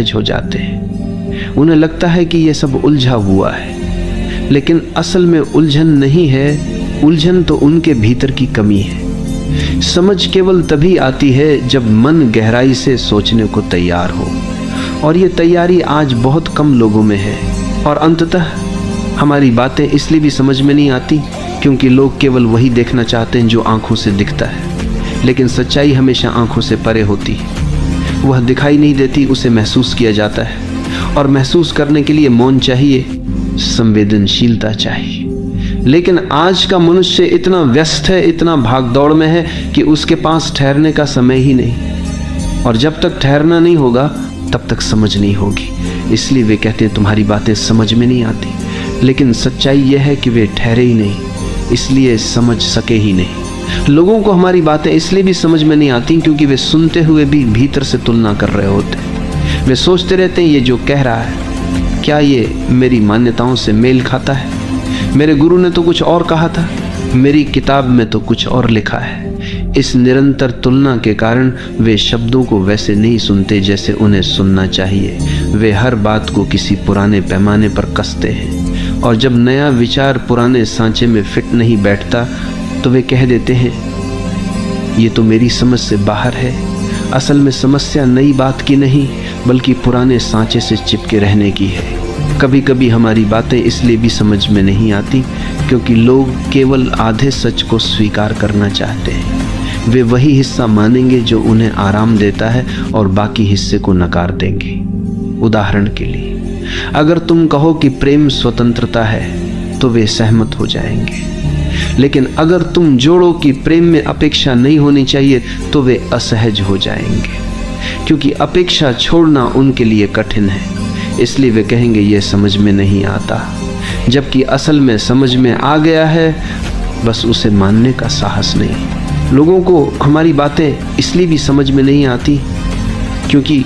हो जाते हैं। उन्हें लगता है कि ये सब उलझा हुआ है, लेकिन असल में उलझन नहीं है, उलझन तो उनके भीतर की कमी है। समझ केवल तभी आती है जब मन गहराई से सोचने को तैयार हो, और ये तैयारी आज बहुत कम लोगों में है। और अंततः हमारी बातें इसलिए भी समझ में नहीं आती क्योंकि लोग केवल वही देखना चाहते हैं जो आंखों से दिखता है, लेकिन सच्चाई हमेशा आंखों से परे होती है। वह दिखाई नहीं देती, उसे महसूस किया जाता है, और महसूस करने के लिए मौन चाहिए, संवेदनशीलता चाहिए। लेकिन आज का मनुष्य इतना व्यस्त है, इतना भागदौड़ में है कि उसके पास ठहरने का समय ही नहीं, और जब तक ठहरना नहीं होगा तब तक समझ नहीं होगी। इसलिए वे कहते हैं तुम्हारी बातें समझ में नहीं आती, लेकिन सच्चाई यह है कि वे ठहरे ही नहीं, इसलिए समझ सके ही नहीं। लोगों को हमारी बातें इसलिए भी समझ में नहीं आती क्योंकि वे सुनते हुए भी भीतर से तुलना कर रहे होते हैं। वे सोचते रहते हैं ये जो कह रहा है क्या ये मेरी मान्यताओं से मेल खाता है? मेरे गुरु ने तो कुछ और कहा था, मेरी किताब में तो कुछ और लिखा है। इस निरंतर तुलना के कारण वे शब्दों को वैसे नहीं सुनते जैसे उन्हें सुनना चाहिए। वे हर बात को किसी पुराने पैमाने पर कसते हैं, और जब नया विचार पुराने सांचे में फिट नहीं बैठता तो वे कह देते हैं ये तो मेरी समझ से बाहर है। असल में समस्या नई बात की नहीं बल्कि पुराने सांचे से चिपके रहने की है। कभी कभी हमारी बातें इसलिए भी समझ में नहीं आती क्योंकि लोग केवल आधे सच को स्वीकार करना चाहते हैं। वे वही हिस्सा मानेंगे जो उन्हें आराम देता है और बाकी हिस्से को नकार देंगे। उदाहरण के लिए, अगर तुम कहो कि प्रेम स्वतंत्रता है तो वे सहमत हो जाएंगे, लेकिन अगर तुम जोड़ो कि प्रेम में अपेक्षा नहीं होनी चाहिए तो वे असहज हो जाएंगे, क्योंकि अपेक्षा छोड़ना उनके लिए कठिन है। इसलिए वे कहेंगे ये समझ में नहीं आता, जबकि असल में समझ में आ गया है, बस उसे मानने का साहस नहीं। लोगों को हमारी बातें इसलिए भी समझ में नहीं आती क्योंकि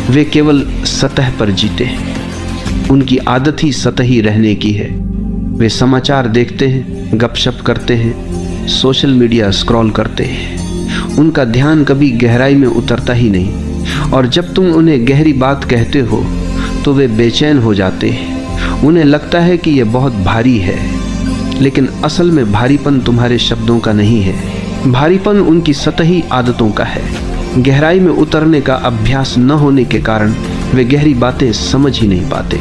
वे केवल सतह पर जीते हैं। उनकी आदत ही सतही रहने की है। वे समाचार देखते हैं, गपशप करते हैं, सोशल मीडिया स्क्रॉल करते हैं। उनका ध्यान कभी गहराई में उतरता ही नहीं, और जब तुम उन्हें गहरी बात कहते हो तो वे बेचैन हो जाते हैं। उन्हें लगता है कि यह बहुत भारी है, लेकिन असल में भारीपन तुम्हारे शब्दों का नहीं है, भारीपन उनकी सतही आदतों का है। गहराई में उतरने का अभ्यास न होने के कारण वे गहरी बातें समझ ही नहीं पाते।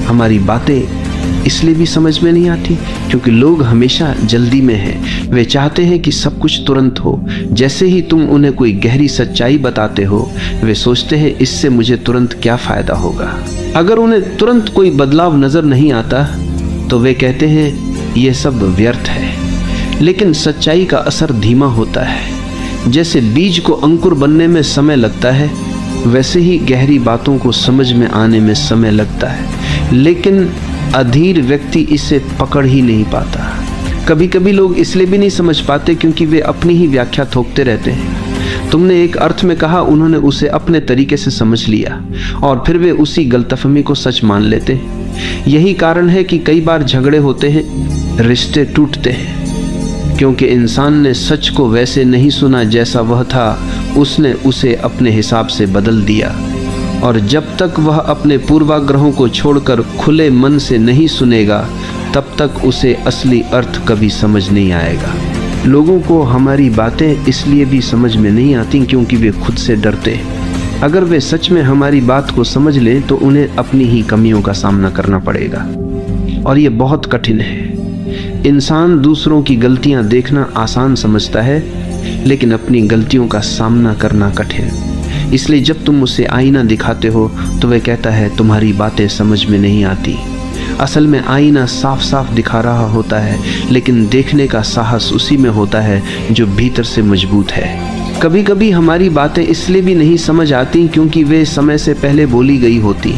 हमारी बातें इसलिए भी समझ में नहीं आती क्योंकि लोग हमेशा जल्दी में हैं। वे चाहते हैं कि सब कुछ तुरंत हो। जैसे ही तुम उन्हें कोई गहरी सच्चाई बताते हो, वे सोचते हैं इससे मुझे तुरंत क्या फायदा होगा। अगर उन्हें तुरंत कोई बदलाव नजर नहीं आता तो वे कहते हैं यह सब व्यर्थ है। लेकिन सच्चाई का असर धीमा होता है। जैसे बीज को अंकुर बनने में समय लगता है, वैसे ही गहरी बातों को समझ में आने में समय लगता है, लेकिन अधीर व्यक्ति इसे पकड़ ही नहीं पाता। कभी कभी लोग इसलिए भी नहीं समझ पाते क्योंकि वे अपनी ही व्याख्या थोपते रहते हैं। तुमने एक अर्थ में कहा, उन्होंने उसे अपने तरीके से समझ लिया और फिर वे उसी गलतफहमी को सच मान लेते हैं। यही कारण है कि कई बार झगड़े होते हैं, रिश्ते टूटते हैं, क्योंकि इंसान ने सच को वैसे नहीं सुना जैसा वह था। उसने उसे अपने हिसाब से बदल दिया, और जब तक वह अपने पूर्वाग्रहों को छोड़कर खुले मन से नहीं सुनेगा तब तक उसे असली अर्थ कभी समझ नहीं आएगा। लोगों को हमारी बातें इसलिए भी समझ में नहीं आती क्योंकि वे खुद से डरते हैं। अगर वे सच में हमारी बात को समझ लें तो उन्हें अपनी ही कमियों का सामना करना पड़ेगा, और ये बहुत कठिन है। इंसान दूसरों की गलतियां देखना आसान समझता है, लेकिन अपनी गलतियों का सामना करना कठिन। इसलिए जब तुम उसे आईना दिखाते हो तो वह कहता है तुम्हारी बातें समझ में नहीं आती। असल में आईना साफ साफ दिखा रहा होता है, लेकिन देखने का साहस उसी में होता है जो भीतर से मजबूत है। कभी कभी हमारी बातें इसलिए भी नहीं समझ आती क्योंकि वे समय से पहले बोली गई होती।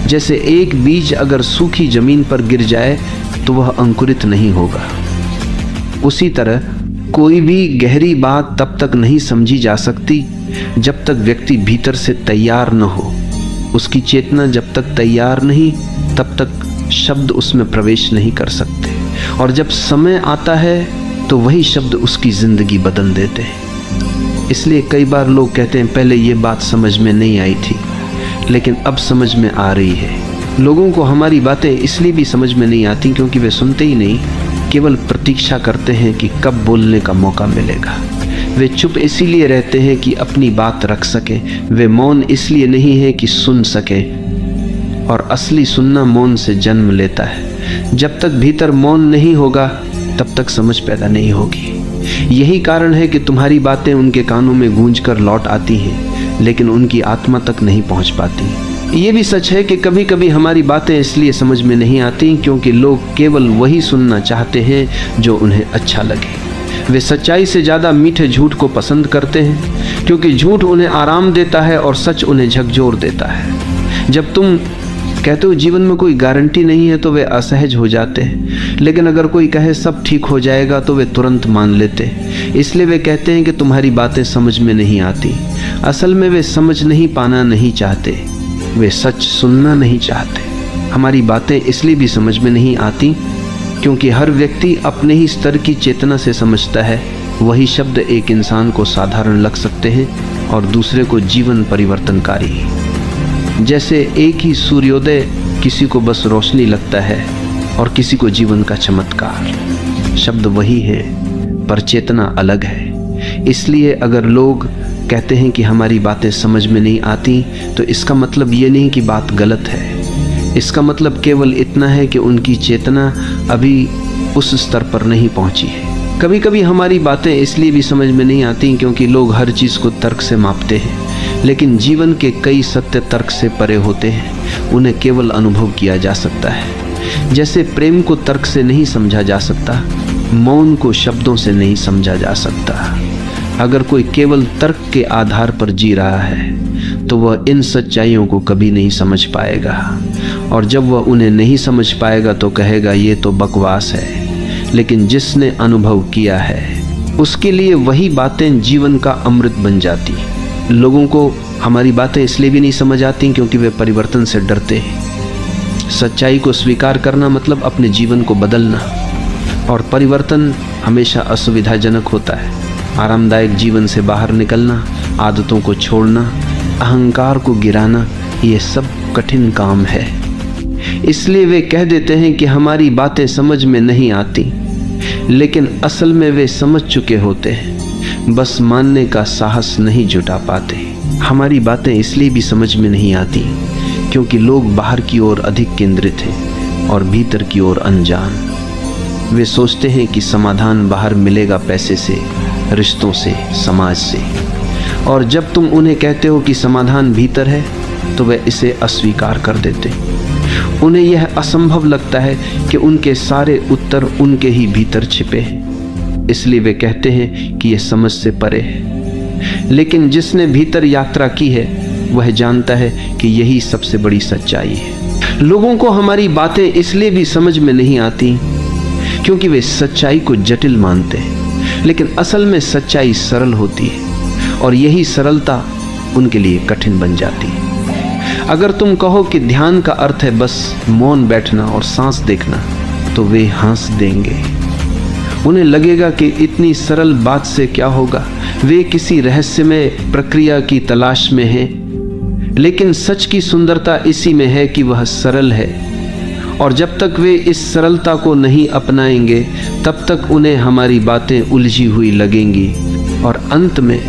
जैसे एक बीज अगर सूखी जमीन पर गिर जाए तो वह अंकुरित नहीं होगा। उसी तरह कोई भी गहरी बात तब तक नहीं समझी जा सकती जब तक व्यक्ति भीतर से तैयार न हो। उसकी चेतना जब तक तैयार नहीं तब तक शब्द उसमें प्रवेश नहीं कर सकते, और जब समय आता है तो वही शब्द उसकी जिंदगी बदल देते हैं। इसलिए कई बार लोग कहते हैं पहले ये बात समझ में नहीं आई थी, लेकिन अब समझ में आ रही है। लोगों को हमारी बातें इसलिए भी समझ में नहीं आती क्योंकि वे सुनते ही नहीं, केवल प्रतीक्षा करते हैं कि कब बोलने का मौका मिलेगा। वे चुप इसीलिए रहते हैं कि अपनी बात रख सकें। वे मौन इसलिए नहीं है कि सुन सकें, और असली सुनना मौन से जन्म लेता है। जब तक भीतर मौन नहीं होगा तब तक समझ पैदा नहीं होगी। यही कारण है कि तुम्हारी बातें उनके कानों में गूंज कर लौट आती हैं, लेकिन उनकी आत्मा तक नहीं पहुंच पाती। ये भी सच है कि कभी कभी हमारी बातें इसलिए समझ में नहीं आती क्योंकि लोग केवल वही सुनना चाहते हैं जो उन्हें अच्छा लगे। वे सच्चाई से ज़्यादा मीठे झूठ को पसंद करते हैं क्योंकि झूठ उन्हें आराम देता है और सच उन्हें झकझोर देता है। जब तुम कहते हो जीवन में कोई गारंटी नहीं है तो वे असहज हो जाते हैं, लेकिन अगर कोई कहे सब ठीक हो जाएगा तो वे तुरंत मान लेते हैं। इसलिए वे कहते हैं कि तुम्हारी बातें समझ में नहीं आती। असल में वे समझ नहीं पाना नहीं चाहते, वे सच सुनना नहीं चाहते। हमारी बातें इसलिए भी समझ में नहीं आती क्योंकि हर व्यक्ति अपने ही स्तर की चेतना से समझता है। वही शब्द एक इंसान को साधारण लग सकते हैं और दूसरे को जीवन परिवर्तनकारी। जैसे एक ही सूर्योदय किसी को बस रोशनी लगता है और किसी को जीवन का चमत्कार। शब्द वही है पर चेतना अलग है। इसलिए अगर लोग कहते हैं कि हमारी बातें समझ में नहीं आती तो इसका मतलब ये नहीं कि बात गलत है। इसका मतलब केवल इतना है कि उनकी चेतना अभी उस स्तर पर नहीं पहुंची है। कभी कभी हमारी बातें इसलिए भी समझ में नहीं आती क्योंकि लोग हर चीज़ को तर्क से मापते हैं, लेकिन जीवन के कई सत्य तर्क से परे होते हैं। उन्हें केवल अनुभव किया जा सकता है। जैसे प्रेम को तर्क से नहीं समझा जा सकता, मौन को शब्दों से नहीं समझा जा सकता। अगर कोई केवल तर्क के आधार पर जी रहा है तो वह इन सच्चाइयों को कभी नहीं समझ पाएगा, और जब वह उन्हें नहीं समझ पाएगा तो कहेगा ये तो बकवास है। लेकिन जिसने अनुभव किया है उसके लिए वही बातें जीवन का अमृत बन जाती। लोगों को हमारी बातें इसलिए भी नहीं समझ आती क्योंकि वे परिवर्तन से डरते हैं। सच्चाई को स्वीकार करना मतलब अपने जीवन को बदलना, और परिवर्तन हमेशा असुविधाजनक होता है। आरामदायक जीवन से बाहर निकलना, आदतों को छोड़ना, अहंकार को गिराना, ये सब कठिन काम है। इसलिए वे कह देते हैं कि हमारी बातें समझ में नहीं आती, लेकिन असल में वे समझ चुके होते हैं, बस मानने का साहस नहीं जुटा पाते। हमारी बातें इसलिए भी समझ में नहीं आती क्योंकि लोग बाहर की ओर अधिक केंद्रित हैं और भीतर की ओर अनजान। वे सोचते हैं कि समाधान बाहर मिलेगा, पैसे से, रिश्तों से, समाज से, और जब तुम उन्हें कहते हो कि समाधान भीतर है तो वे इसे अस्वीकार कर देते। उन्हें यह असंभव लगता है कि उनके सारे उत्तर उनके ही भीतर छिपे हैं, इसलिए वे कहते हैं कि यह समझ से परे है। लेकिन जिसने भीतर यात्रा की है वह जानता है कि यही सबसे बड़ी सच्चाई है। लोगों को हमारी बातें इसलिए भी समझ में नहीं आती क्योंकि वे सच्चाई को जटिल मानते हैं, लेकिन असल में सच्चाई सरल होती है और यही सरलता उनके लिए कठिन बन जाती है। अगर तुम कहो कि ध्यान का अर्थ है बस मौन बैठना और सांस देखना तो वे हंस देंगे। उन्हें लगेगा कि इतनी सरल बात से क्या होगा, वे किसी रहस्यमय प्रक्रिया की तलाश में हैं। लेकिन सच की सुंदरता इसी में है कि वह सरल है, और जब तक वे इस सरलता को नहीं अपनाएंगे तब तक उन्हें हमारी बातें उलझी हुई लगेंगी, और अंत में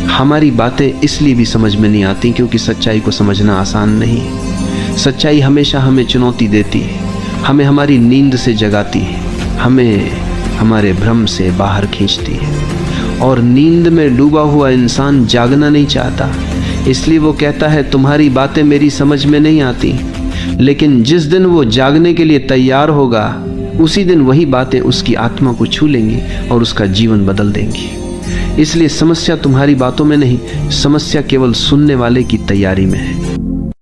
हमारी बातें इसलिए भी समझ में नहीं आती क्योंकि सच्चाई को समझना आसान नहीं है। सच्चाई हमेशा हमें चुनौती देती है, हमें हमारी नींद से जगाती है, हमें हमारे भ्रम से बाहर खींचती है। और नींद में डूबा हुआ इंसान जागना नहीं चाहता, इसलिए वो कहता है तुम्हारी बातें मेरी समझ में नहीं आती। लेकिन जिस दिन वो जागने के लिए तैयार होगा उसी दिन वही बातें उसकी आत्मा को छू लेंगी और उसका जीवन बदल देंगी। इसलिए समस्या तुम्हारी बातों में नहीं, समस्या केवल सुनने वाले की तैयारी में है।